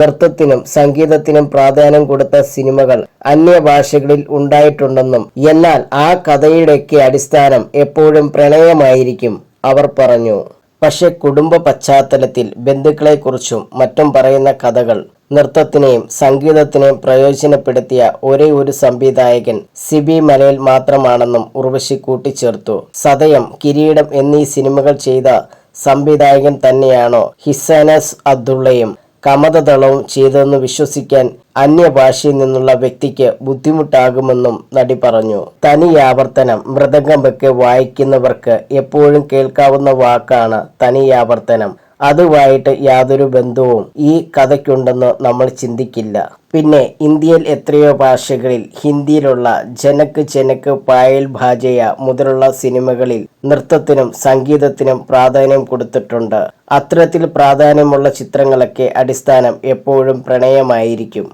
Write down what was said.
നൃത്തത്തിനും സംഗീതത്തിനും പ്രാധാന്യം കൊടുത്ത സിനിമകൾ അന്യഭാഷകളിൽ ഉണ്ടായിട്ടുണ്ടെന്നും എന്നാൽ ആ കഥയുടെയൊക്കെ അടിസ്ഥാനം എപ്പോഴും പ്രണയമായിരിക്കും അവർ പറഞ്ഞു. പക്ഷെ കുടുംബ പശ്ചാത്തലത്തിൽ ബന്ധുക്കളെക്കുറിച്ചും മറ്റും പറയുന്ന കഥകൾ നൃത്തത്തിനെയും സംഗീതത്തിനെയും പ്രയോജനപ്പെടുത്തിയ ഒരേ ഒരു സംവിധായകൻ സിബി മലയിൽ മാത്രമാണെന്നും ഉർവശി കൂട്ടിച്ചേർത്തു. സതയം, കിരീടം എന്നീ സിനിമകൾ ചെയ്ത സംവിധായകൻ തന്നെയാണോ ഹിസാനസ് അബ്ദുള്ളയും കമതദളവും ചെയ്തതെന്ന് വിശ്വസിക്കാൻ അന്യഭാഷയിൽ നിന്നുള്ള വ്യക്തിക്ക് ബുദ്ധിമുട്ടാകുമെന്നും നടി പറഞ്ഞു. തനിയാവർത്തനം. മൃദംഗമൊക്കെ വായിക്കുന്നവർക്ക് എപ്പോഴും കേൾക്കാവുന്ന വാക്കാണ് തനിയാവർത്തനം. അതുമായിട്ട് യാതൊരു ബന്ധവും ഈ കഥയ്ക്കുണ്ടെന്ന് നമ്മൾ ചിന്തിക്കില്ല. പിന്നെ ഇന്ത്യയിൽ എത്രയോ ഭാഷകളിൽ ഹിന്ദിയിലുള്ള ജനക് ജനക് പായൽ ഭാജയ മുതലുള്ള സിനിമകളിൽ നൃത്തത്തിനും സംഗീതത്തിനും പ്രാധാന്യം കൊടുത്തിട്ടുണ്ട്. അത്തരത്തിൽ പ്രാധാന്യമുള്ള ചിത്രങ്ങളൊക്കെ അടിസ്ഥാനം എപ്പോഴും പ്രണയമായിരിക്കും.